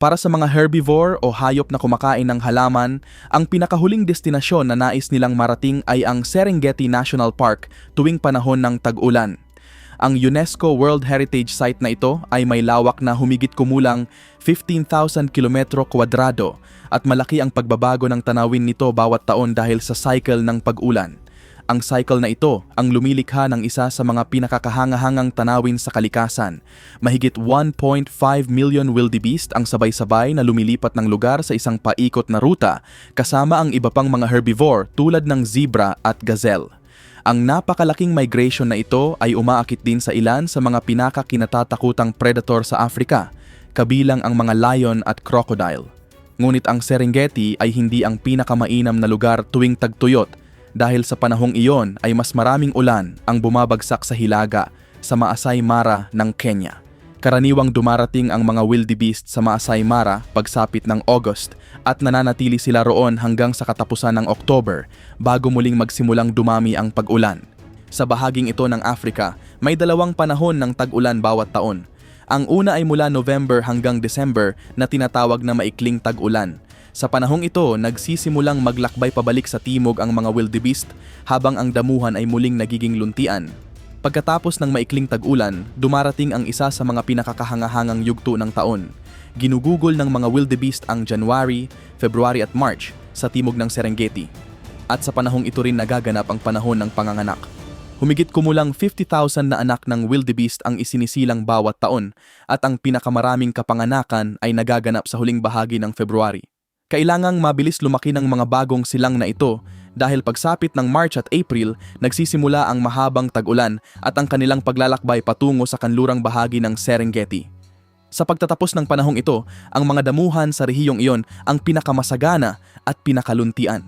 Para sa mga herbivore o hayop na kumakain ng halaman, ang pinakahuling destinasyon na nais nilang marating ay ang Serengeti National Park tuwing panahon ng tag-ulan. Ang UNESCO World Heritage Site na ito ay may lawak na humigit kumulang 15,000 kilometro kwadrado at malaki ang pagbabago ng tanawin nito bawat taon dahil sa cycle ng pag-ulan. Ang cycle na ito ang lumilikha ng isa sa mga pinakakahangahangang tanawin sa kalikasan. Mahigit 1.5 million wildebeest ang sabay-sabay na lumilipat ng lugar sa isang paikot na ruta kasama ang iba pang mga herbivore tulad ng zebra at gazelle. Ang napakalaking migration na ito ay umaakit din sa ilan sa mga pinakakinatatakutang predator sa Africa, kabilang ang mga lion at crocodile. Ngunit ang Serengeti ay hindi ang pinakamainam na lugar tuwing tagtuyot dahil sa panahong iyon ay mas maraming ulan ang bumabagsak sa hilaga sa Maasai Mara ng Kenya. Karaniwang dumarating ang mga wildebeest sa Maasai Mara pagsapit ng August at nananatili sila roon hanggang sa katapusan ng October bago muling magsimulang dumami ang pag-ulan. Sa bahaging ito ng Africa, may dalawang panahon ng tag-ulan bawat taon. Ang una ay mula November hanggang December na tinatawag na maikling tag-ulan. Sa panahong ito, nagsisimulang maglakbay pabalik sa timog ang mga wildebeest habang ang damuhan ay muling nagiging luntian. Pagkatapos ng maikling tag-ulan, dumarating ang isa sa mga pinakakahangahangang yugto ng taon. Ginugugol ng mga wildebeest ang January, February at March sa timog ng Serengeti. At sa panahong ito rin nagaganap ang panahon ng panganganak. Humigit kumulang 50,000 na anak ng wildebeest ang isinisilang bawat taon at ang pinakamaraming kapanganakan ay nagaganap sa huling bahagi ng February. Kailangang mabilis lumaki ng mga bagong silang na ito dahil pagsapit ng March at April, nagsisimula ang mahabang tag-ulan at ang kanilang paglalakbay patungo sa kanlurang bahagi ng Serengeti. Sa pagtatapos ng panahong ito, ang mga damuhan sa rehiyong iyon ang pinakamasagana at pinakaluntian.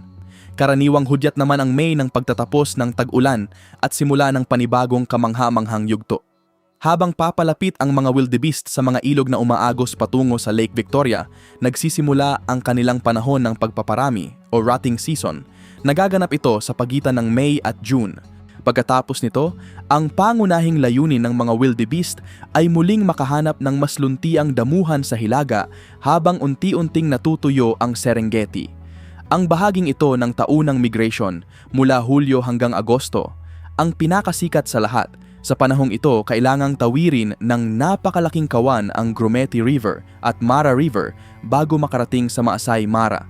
Karaniwang hudyat naman ang May ng pagtatapos ng tag-ulan at simula ng panibagong kamangha-manghang yugto. Habang papalapit ang mga wildebeest sa mga ilog na umaagos patungo sa Lake Victoria, nagsisimula ang kanilang panahon ng pagpaparami o rutting season. Nagaganap ito sa pagitan ng May at June. Pagkatapos nito, ang pangunahing layunin ng mga wildebeest ay muling makahanap ng mas luntiang damuhan sa hilaga habang unti-unting natutuyo ang Serengeti. Ang bahaging ito ng taunang migration mula Hulyo hanggang Agosto, ang pinakasikat sa lahat. Sa panahong ito, kailangang tawirin ng napakalaking kawan ang Grumeti River at Mara River bago makarating sa Maasai Mara.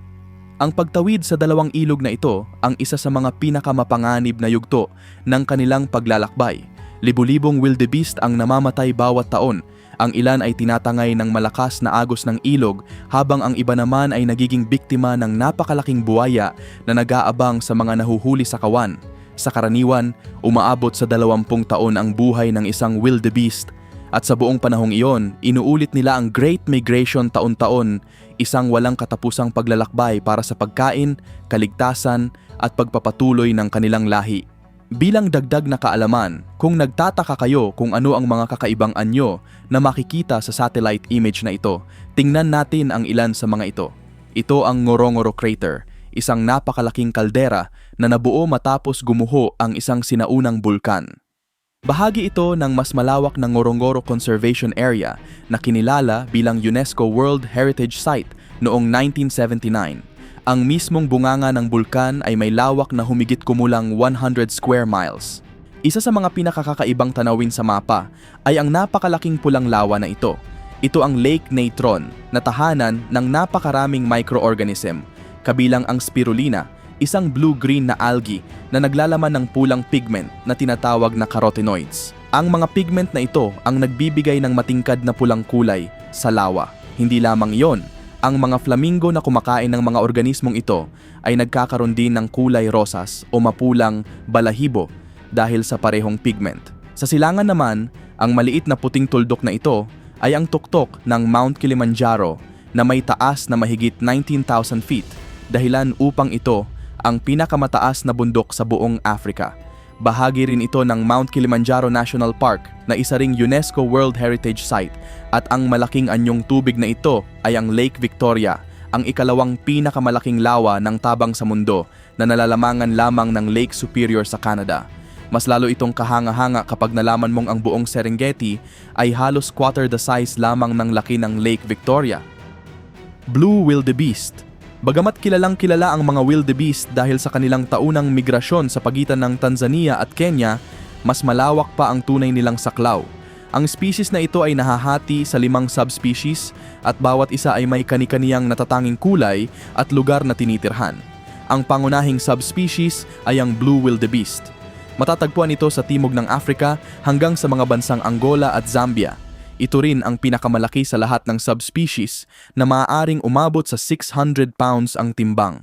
Ang pagtawid sa dalawang ilog na ito ang isa sa mga pinakamapanganib na yugto ng kanilang paglalakbay. Libu-libong wildebeest ang namamatay bawat taon. Ang ilan ay tinatangay ng malakas na agos ng ilog habang ang iba naman ay nagiging biktima ng napakalaking buwaya na nag-aabang sa mga nahuhuli sa kawan. Sa karaniwan, umaabot sa 20 taon ang buhay ng isang wildebeest at sa buong panahong iyon, inuulit nila ang Great Migration taon-taon, isang walang katapusang paglalakbay para sa pagkain, kaligtasan at pagpapatuloy ng kanilang lahi. Bilang dagdag na kaalaman, kung nagtataka kayo kung ano ang mga kakaibang anyo na makikita sa satellite image na ito, tingnan natin ang ilan sa mga ito. Ito ang Ngorongoro Crater, isang napakalaking kaldera na nabuo matapos gumuho ang isang sinaunang bulkan. Bahagi ito ng mas malawak na Ngorongoro Conservation Area na kinilala bilang UNESCO World Heritage Site noong 1979. Ang mismong bunganga ng bulkan ay may lawak na humigit kumulang 100 square miles. Isa sa mga pinakakakaibang tanawin sa mapa ay ang napakalaking pulang lawa na ito. Ito ang Lake Natron na tahanan ng napakaraming microorganism, kabilang ang spirulina, isang blue-green na algae na naglalaman ng pulang pigment na tinatawag na carotenoids. Ang mga pigment na ito ang nagbibigay ng matingkad na pulang kulay sa lawa. Hindi lamang iyon, ang mga flamingo na kumakain ng mga organismong ito ay nagkakaroon din ng kulay rosas o mapulang balahibo dahil sa parehong pigment. Sa silangan naman, ang maliit na puting tuldok na ito ay ang tuktok ng Mount Kilimanjaro na may taas na mahigit 19,000 feet, dahilan upang ito ang pinakamataas na bundok sa buong Africa. Bahagi rin ito ng Mount Kilimanjaro National Park na isa ring UNESCO World Heritage Site at ang malaking anyong tubig na ito ay ang Lake Victoria, ang ikalawang pinakamalaking lawa ng tabang sa mundo na nalalamangan lamang ng Lake Superior sa Canada. Mas lalo itong kahanga-hanga kapag nalaman mong ang buong Serengeti ay halos quarter the size lamang ng laki ng Lake Victoria. Blue wildebeest. Bagamat kilalang kilala ang mga wildebeest dahil sa kanilang taunang migrasyon sa pagitan ng Tanzania at Kenya, mas malawak pa ang tunay nilang saklaw. Ang species na ito ay nahahati sa 5 subspecies at bawat isa ay may kani-kaniyang natatanging kulay at lugar na tinitirhan. Ang pangunahing subspecies ay ang blue wildebeest. Matatagpuan ito sa timog ng Africa hanggang sa mga bansang Angola at Zambia. Ito rin ang pinakamalaki sa lahat ng subspecies na maaaring umabot sa 600 pounds ang timbang.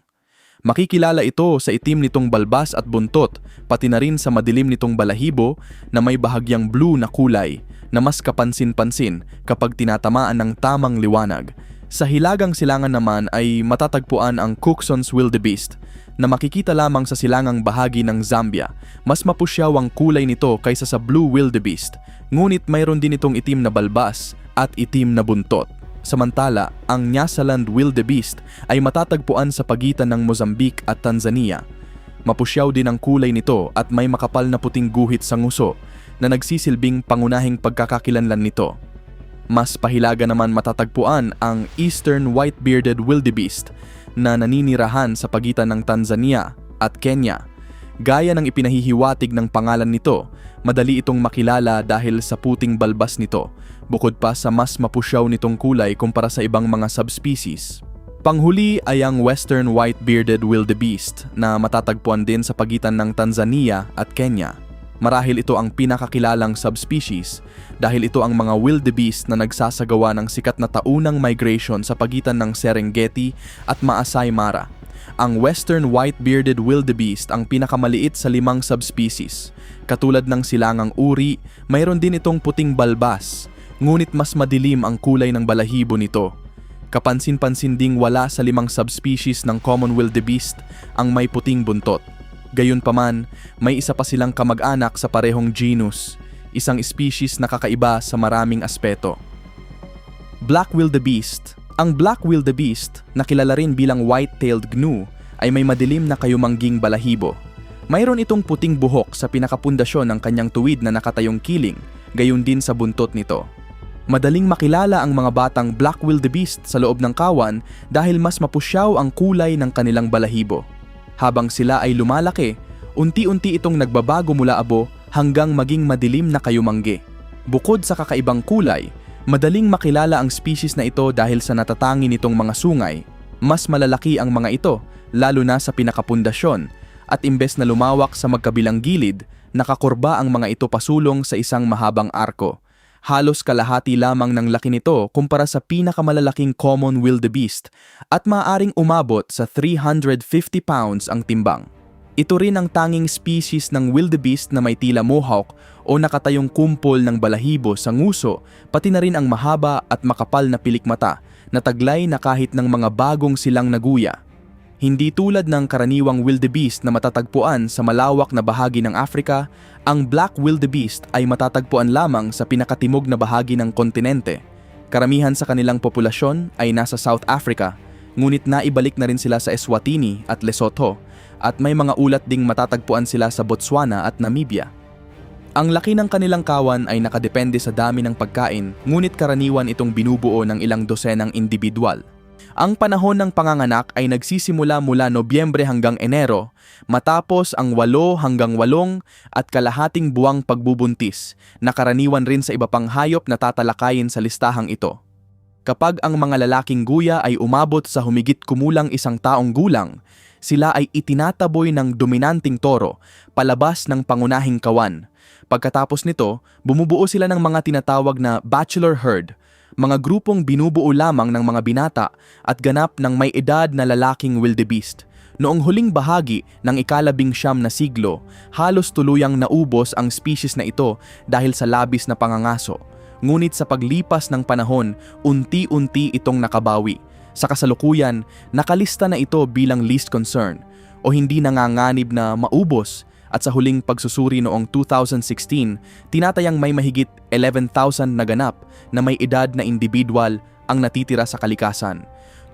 Makikilala ito sa itim nitong balbas at buntot, pati na rin sa madilim nitong balahibo na may bahagyang blue na kulay na mas kapansin-pansin kapag tinatamaan ng tamang liwanag. Sa hilagang silangan naman ay matatagpuan ang Cookson's wildebeest na makikita lamang sa silangang bahagi ng Zambia. Mas mapusyaw ang kulay nito kaysa sa blue wildebeest, ngunit mayroon din itong itim na balbas at itim na buntot. Samantala, ang Nyasaland wildebeest ay matatagpuan sa pagitan ng Mozambique at Tanzania. Mapusyaw din ang kulay nito at may makapal na puting guhit sa nguso na nagsisilbing pangunahing pagkakakilanlan nito. Mas pahilaga naman matatagpuan ang Eastern white-bearded wildebeest na naninirahan sa pagitan ng Tanzania at Kenya. Gaya ng ipinahihiwatig ng pangalan nito, madali itong makilala dahil sa puting balbas nito, bukod pa sa mas mapusyaw nitong kulay kumpara sa ibang mga subspecies. Panghuli ay ang Western white-bearded wildebeest na matatagpuan din sa pagitan ng Tanzania at Kenya. Marahil ito ang pinakakilalang subspecies dahil ito ang mga wildebeest na nagsasagawa ng sikat na taunang migration sa pagitan ng Serengeti at Maasai Mara. Ang Western white-bearded wildebeest ang pinakamaliit sa 5 subspecies. Katulad ng silangang uri, mayroon din itong puting balbas, ngunit mas madilim ang kulay ng balahibo nito. Kapansin-pansin ding wala sa 5 subspecies ng common wildebeest ang may puting buntot. Gayunpaman, may isa pa silang kamag-anak sa parehong genus, isang species na kakaiba sa maraming aspeto. Black wildebeest. Ang black wildebeest, na kilala rin bilang white-tailed gnu, ay may madilim na kayumangging balahibo. Mayroon itong puting buhok sa pinakapundasyon ng kanyang tuwid na nakatayong kiling, gayon din sa buntot nito. Madaling makilala ang mga batang black wildebeest sa loob ng kawan dahil mas mapusyaw ang kulay ng kanilang balahibo. Habang sila ay lumalaki, unti-unti itong nagbabago mula abo hanggang maging madilim na kayumanggi. Bukod sa kakaibang kulay, madaling makilala ang species na ito dahil sa natatangi nitong mga sungay. Mas malalaki ang mga ito, lalo na sa pinakapundasyon, at imbes na lumawak sa magkabilang gilid, nakakurba ang mga ito pasulong sa isang mahabang arko. Halos kalahati lamang ng laki nito kumpara sa pinakamalalaking common wildebeest at maaaring umabot sa 350 pounds ang timbang. Ito rin ang tanging species ng wildebeest na may tila mohawk o nakatayong kumpol ng balahibo sa nguso, pati na rin ang mahaba at makapal na pilikmata na taglay na kahit ng mga bagong silang naguya. Hindi tulad ng karaniwang wildebeest na matatagpuan sa malawak na bahagi ng Africa, ang black wildebeest ay matatagpuan lamang sa pinakatimog na bahagi ng kontinente. Karamihan sa kanilang populasyon ay nasa South Africa, ngunit naibalik na rin sila sa Eswatini at Lesotho, at may mga ulat ding matatagpuan sila sa Botswana at Namibia. Ang laki ng kanilang kawan ay nakadepende sa dami ng pagkain, ngunit karaniwan itong binubuo ng ilang dosenang individual. Ang panahon ng panganganak ay nagsisimula mula Nobyembre hanggang Enero, matapos ang 8 hanggang 8 at kalahating buwang pagbubuntis, na karaniwan rin sa iba pang hayop na tatalakayin sa listahang ito. Kapag ang mga lalaking guya ay umabot sa humigit kumulang 1 taong gulang, sila ay itinataboy ng dominanting toro palabas ng pangunahing kawan. Pagkatapos nito, bumubuo sila ng mga tinatawag na bachelor herd, mga grupong binubuo lamang ng mga binata at ganap ng may edad na lalaking wildebeest. Noong huling bahagi ng ika-19 na siglo, halos tuluyang naubos ang species na ito dahil sa labis na pangangaso. Ngunit sa paglipas ng panahon, unti-unti itong nakabawi. Sa kasalukuyan, nakalista na ito bilang least concern o hindi nanganganib na maubos. At sa huling pagsusuri noong 2016, tinatayang may mahigit 11,000 na ganap na may edad na individual ang natitira sa kalikasan.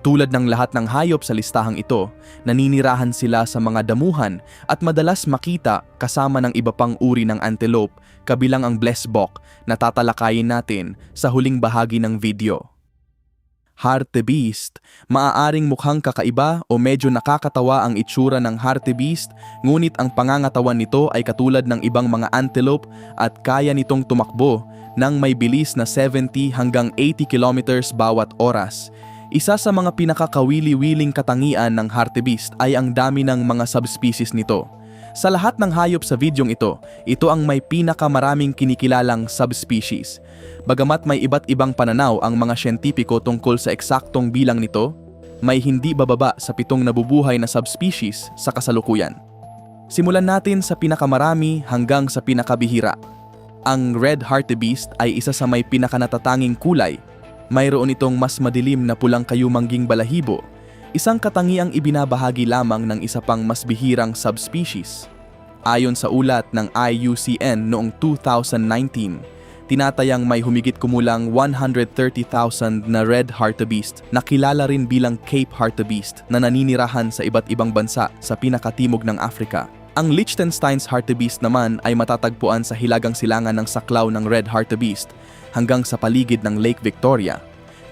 Tulad ng lahat ng hayop sa listahang ito, naninirahan sila sa mga damuhan at madalas makita kasama ng iba pang uri ng antelope, kabilang ang blesbok na tatalakayin natin sa huling bahagi ng video. Hartebeest. Maaaring mukhang kakaiba o medyo nakakatawa ang itsura ng hartebeest, ngunit ang pangangatawan nito ay katulad ng ibang mga antelope at kaya nitong tumakbo ng may bilis na 70 hanggang 80 kilometers bawat oras. Isa sa mga pinakakawili-wiling katangian ng hartebeest ay ang dami ng mga subspecies nito. Sa lahat ng hayop sa videong ito, ito ang may pinakamaraming kinikilalang subspecies. Bagamat may iba't ibang pananaw ang mga siyentipiko tungkol sa eksaktong bilang nito, may hindi bababa sa 7 nabubuhay na subspecies sa kasalukuyan. Simulan natin sa pinakamarami hanggang sa pinakabihira. Ang red hartebeest ay isa sa may pinakanatatanging kulay. Mayroon itong mas madilim na pulang kayumangging balahibo, isang katangiang ibinabahagi lamang ng isa pang mas bihirang subspecies. Ayon sa ulat ng IUCN noong 2019, tinatayang may humigit kumulang 130,000 na red hartebeest na kilala rin bilang Cape hartebeest na naninirahan sa iba't ibang bansa sa pinakatimog ng Africa. Ang Liechtenstein's hartebeest naman ay matatagpuan sa hilagang silangan ng saklaw ng red hartebeest hanggang sa paligid ng Lake Victoria.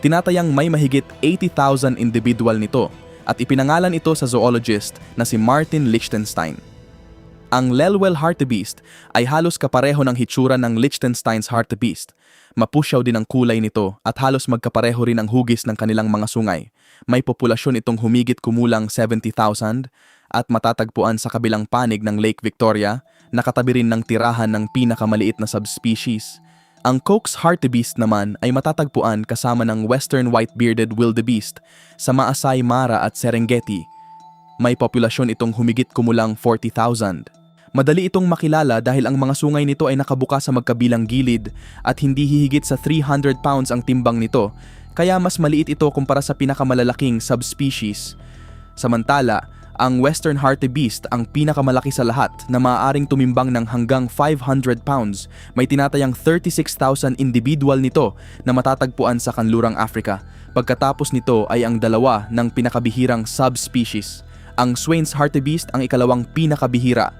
Tinatayang may mahigit 80,000 individual nito at ipinangalan ito sa zoologist na si Martin Liechtenstein. Ang Lelwel hartebeest ay halos kapareho ng hitsura ng Liechtenstein's hartebeest. Mapusyaw din ang kulay nito at halos magkapareho rin ang hugis ng kanilang mga sungay. May populasyon itong humigit kumulang 70,000 at matatagpuan sa kabilang panig ng Lake Victoria, nakatabi rin ng tirahan ng pinakamaliit na subspecies. Ang Cox's hartebeest naman ay matatagpuan kasama ng Western white-bearded wildebeest sa Maasai Mara at Serengeti. May populasyon itong humigit kumulang 40,000. Madali itong makilala dahil ang mga sungay nito ay nakabuka sa magkabilang gilid at hindi hihigit sa 300 pounds ang timbang nito, kaya mas maliit ito kumpara sa pinakamalalaking subspecies. Samantala, ang Western hartebeest ang pinakamalaki sa lahat na maaaring tumimbang ng hanggang 500 pounds. May tinatayang 36,000 individual nito na matatagpuan sa kanlurang Africa. Pagkatapos nito ay ang dalawa ng pinakabihirang subspecies. Ang Swain's hartebeest ang ikalawang pinakabihira.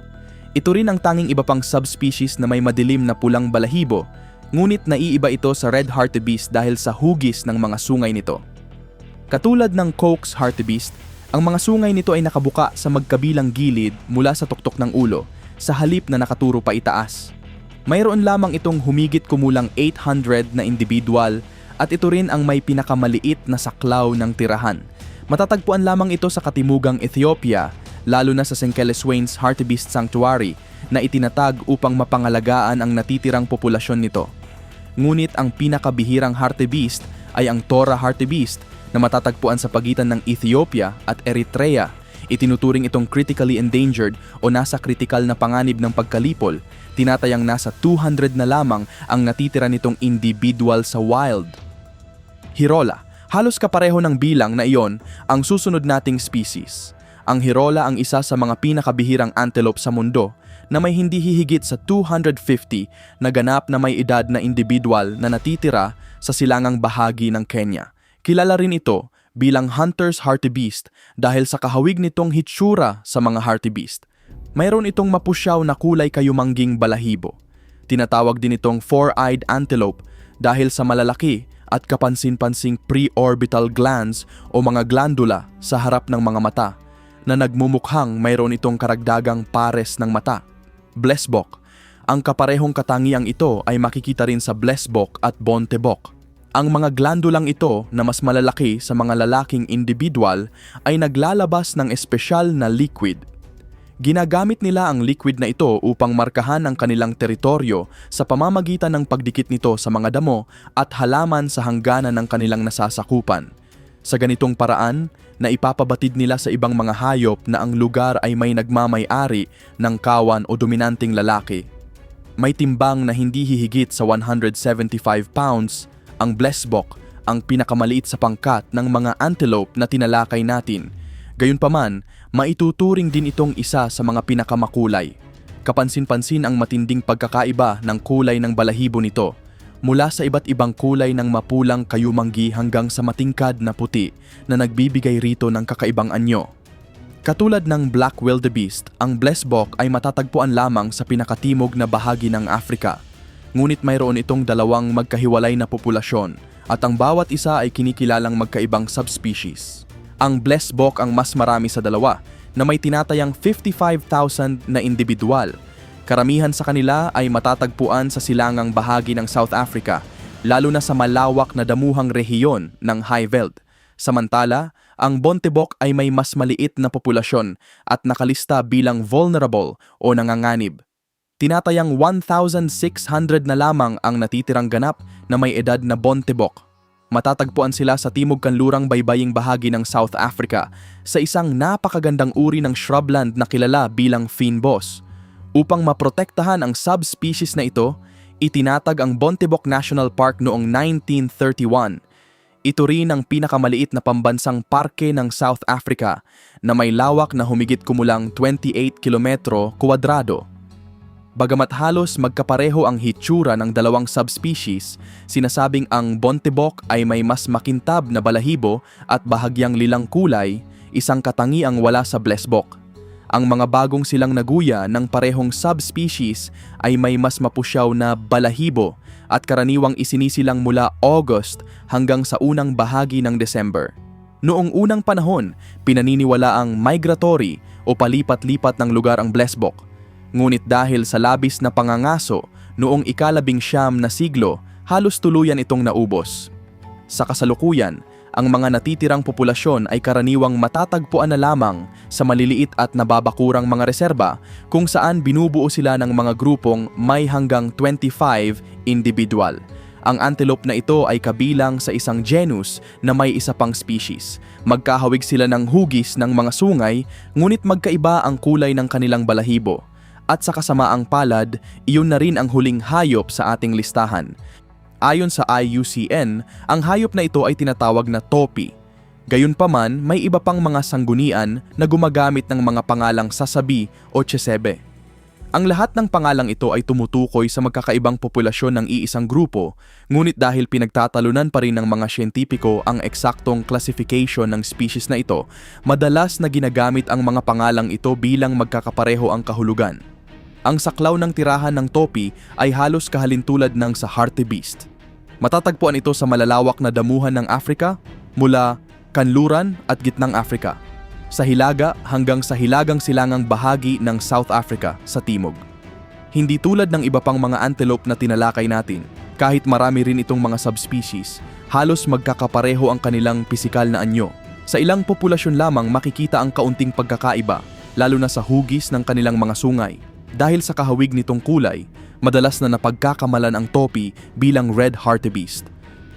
Ito rin ang tanging iba pang subspecies na may madilim na pulang balahibo, ngunit naiiba ito sa red hartebeest dahil sa hugis ng mga sungay nito. Katulad ng Cox's hartebeest, ang mga sungay nito ay nakabuka sa magkabilang gilid mula sa tuktok ng ulo, sa halip na nakaturo pa itaas. Mayroon lamang itong humigit kumulang 800 na individual at ito rin ang may pinakamaliit na saklaw ng tirahan. Matatagpuan lamang ito sa katimugang Ethiopia, lalo na sa Senkele Swain's Hartebeest Sanctuary na itinatag upang mapangalagaan ang natitirang populasyon nito. Ngunit ang pinakabihirang hartebeest ay ang Tora hartebeest na matatagpuan sa pagitan ng Ethiopia at Eritrea. Itinuturing itong critically endangered o nasa kritikal na panganib ng pagkalipol. Tinatayang nasa 200 na lamang ang natitira nitong individual sa wild. Hirola, halos kapareho ng bilang na iyon ang susunod nating species. Ang hirola ang isa sa mga pinakabihirang antelope sa mundo na may hindi hihigit sa 250 na ganap na may edad na individual na natitira sa silangang bahagi ng Kenya. Kilala rin ito bilang Hunter's hartebeest dahil sa kahawig nitong hitsura sa mga hartebeest. Mayroon itong mapusyaw na kulay kayumangging balahibo. Tinatawag din itong four-eyed antelope dahil sa malalaki at kapansin-pansing pre-orbital glands o mga glandula sa harap ng mga mata na nagmumukhang mayroon itong karagdagang pares ng mata. Blesbok. Ang kaparehong katangiang ito ay makikita rin sa blesbok at bontebok. Ang mga glandulang ito na mas malalaki sa mga lalaking individual ay naglalabas ng espesyal na liquid. Ginagamit nila ang liquid na ito upang markahan ang kanilang teritoryo sa pamamagitan ng pagdikit nito sa mga damo at halaman sa hangganan ng kanilang nasasakupan. Sa ganitong paraan, naipapabatid nila sa ibang mga hayop na ang lugar ay may nagmamay-ari ng kawan o dominanteng lalaki. May timbang na hindi hihigit sa 175 pounds. Ang blesbok ang pinakamaliit sa pangkat ng mga antelope na tinalakay natin. Gayunpaman, maituturing din itong isa sa mga pinakamakulay. Kapansin-pansin ang matinding pagkakaiba ng kulay ng balahibo nito, mula sa iba't ibang kulay ng mapulang kayumanggi hanggang sa matingkad na puti na nagbibigay rito ng kakaibang anyo. Katulad ng black wildebeest, ang blesbok ay matatagpuan lamang sa pinakatimog na bahagi ng Africa. Ngunit mayroon itong dalawang magkahiwalay na populasyon, at ang bawat isa ay kinikilalang magkaibang subspecies. Ang blesbok ang mas marami sa dalawa na may tinatayang 55,000 na individual. Karamihan sa kanila ay matatagpuan sa silangang bahagi ng South Africa, lalo na sa malawak na damuhang rehiyon ng Highveld. Samantala, ang bontebok ay may mas maliit na populasyon at nakalista bilang vulnerable o nanganganib. Tinatayang 1,600 na lamang ang natitirang ganap na may edad na bontebok. Matatagpuan sila sa timog kanlurang baybaying bahagi ng South Africa sa isang napakagandang uri ng shrubland na kilala bilang fynbos. Upang maprotektahan ang subspecies na ito, itinatag ang Bontebok National Park noong 1931. Ito rin ang pinakamaliit na pambansang parke ng South Africa na may lawak na humigit kumulang 28 kilometro kuwadrado. Bagamat halos magkapareho ang hitsura ng dalawang subspecies, sinasabing ang bontebok ay may mas makintab na balahibo at bahagyang lilang kulay, isang katangiang wala sa blesbok. Ang mga bagong silang naguya ng parehong subspecies ay may mas mapusyaw na balahibo at karaniwang isinisilang mula August hanggang sa unang bahagi ng December. Noong unang panahon, pinaniniwalaang migratory o palipat-lipat ng lugar ang blesbok. Ngunit dahil sa labis na pangangaso, noong ika-19 na siglo, halos tuluyan itong naubos. Sa kasalukuyan, ang mga natitirang populasyon ay karaniwang matatagpuan na lamang sa maliliit at nababakurang mga reserba kung saan binubuo sila ng mga grupong may hanggang 25 individual. Ang antelope na ito ay kabilang sa isang genus na may isa pang species. Magkahawig sila ng hugis ng mga sungay, ngunit magkaiba ang kulay ng kanilang balahibo. At sa kasamaang palad, iyon na rin ang huling hayop sa ating listahan. Ayon sa IUCN, ang hayop na ito ay tinatawag na topi. Gayunpaman, may iba pang mga sanggunian na gumagamit ng mga pangalang sasabi o tsesebe. Ang lahat ng pangalang ito ay tumutukoy sa magkakaibang populasyon ng iisang grupo, ngunit dahil pinagtatalunan pa rin ng mga siyentipiko ang eksaktong classification ng species na ito, madalas na ginagamit ang mga pangalang ito bilang magkakapareho ang kahulugan. Ang saklaw ng tirahan ng topi ay halos kahalintulad ng sa hartebeest. Matatagpuan ito sa malalawak na damuhan ng Africa mula kanluran at gitnang Africa, sa hilaga hanggang sa hilagang silangang bahagi ng South Africa sa timog. Hindi tulad ng iba pang mga antelope na tinalakay natin, kahit marami rin itong mga subspecies, halos magkakapareho ang kanilang pisikal na anyo. Sa ilang populasyon lamang makikita ang kaunting pagkakaiba, lalo na sa hugis ng kanilang mga sungay. Dahil sa kahawig nitong kulay, madalas na napagkakamalan ang topi bilang red hartebeest.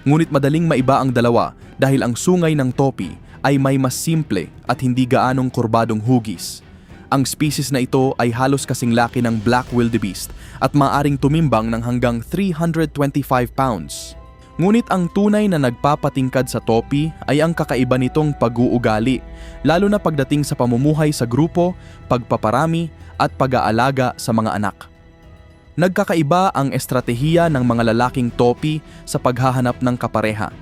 Ngunit madaling maiba ang dalawa dahil ang sungay ng topi ay may mas simple at hindi gaanong kurbadong hugis. Ang species na ito ay halos kasing laki ng black wildebeest at maaring tumimbang ng hanggang 325 pounds. Ngunit ang tunay na nagpapatingkad sa topi ay ang kakaiba nitong pag-uugali, lalo na pagdating sa pamumuhay sa grupo, pagpaparami at pag-aalaga sa mga anak. Nagkakaiba ang estratehiya ng mga lalaking topi sa paghahanap ng kapareha.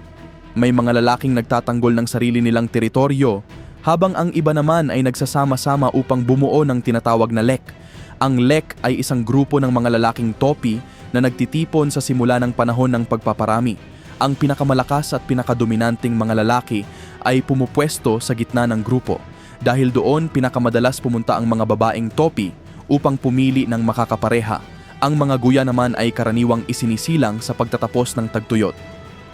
May mga lalaking nagtatanggol ng sarili nilang teritoryo, habang ang iba naman ay nagsasama-sama upang bumuo ng tinatawag na lek. Ang lek ay isang grupo ng mga lalaking topi na nagtitipon sa simula ng panahon ng pagpaparami. Ang pinakamalakas at pinakadominanting mga lalaki ay pumupwesto sa gitna ng grupo. Dahil doon pinakamadalas pumunta ang mga babaeng topi upang pumili ng makakapareha. Ang mga guya naman ay karaniwang isinisilang sa pagtatapos ng tagtuyot.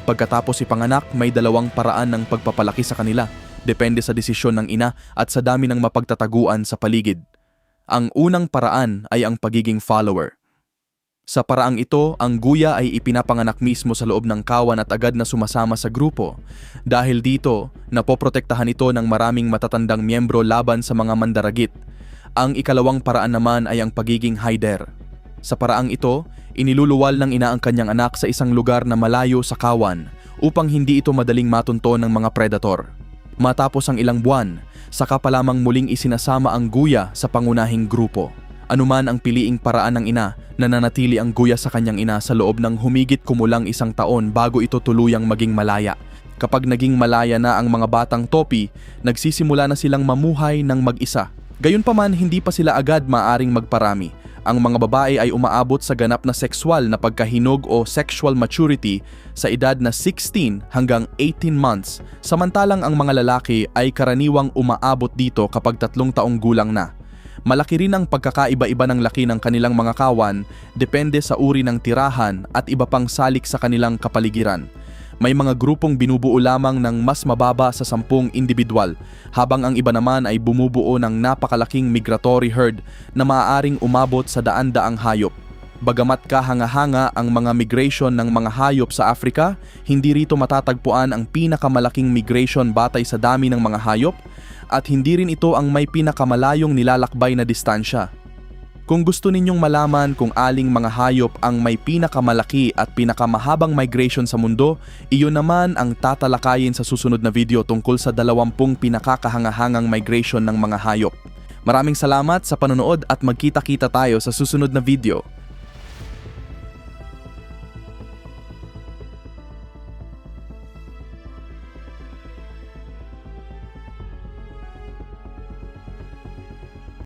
Pagkatapos ipanganak, may dalawang paraan ng pagpapalaki sa kanila, depende sa desisyon ng ina at sa dami ng mapagtataguan sa paligid. Ang unang paraan ay ang pagiging follower. Sa paraang ito, ang guya ay ipinapanganak mismo sa loob ng kawan at agad na sumasama sa grupo. Dahil dito, napoprotektahan ito ng maraming matatandang miyembro laban sa mga mandaragit. Ang ikalawang paraan naman ay ang pagiging hider. Sa paraang ito, iniluluwal ng ina ang kanyang anak sa isang lugar na malayo sa kawan upang hindi ito madaling matunton ng mga predator. Matapos ang ilang buwan, saka pa lamang muling isinasama ang guya sa pangunahing grupo. Anuman ang piliing paraan ng ina, nananatili ang guya sa kanyang ina sa loob ng humigit kumulang 1 taon bago ito tuluyang maging malaya. Kapag naging malaya na ang mga batang topi, nagsisimula na silang mamuhay ng mag-isa. Gayunpaman, hindi pa sila agad maaring magparami. Ang mga babae ay umaabot sa ganap na sexual na pagkahinog o sexual maturity sa edad na 16 hanggang 18 months, samantalang ang mga lalaki ay karaniwang umaabot dito kapag 3 taong gulang na. Malaki rin ang pagkakaiba-iba ng laki ng kanilang mga kawan, depende sa uri ng tirahan at iba pang salik sa kanilang kapaligiran. May mga grupong binubuo lamang ng mas mababa sa 10 individual, habang ang iba naman ay bumubuo ng napakalaking migratory herd na maaaring umabot sa daan-daang hayop. Bagamat kahanga-hanga ang mga migration ng mga hayop sa Africa, hindi rito matatagpuan ang pinakamalaking migration batay sa dami ng mga hayop, at hindi rin ito ang may pinakamalayong nilalakbay na distansya. Kung gusto ninyong malaman kung aling mga hayop ang may pinakamalaki at pinakamahabang migration sa mundo, iyon naman ang tatalakayin sa susunod na video tungkol sa 20 pinakakahangahangang migration ng mga hayop. Maraming salamat sa panonood at magkita-kita tayo sa susunod na video.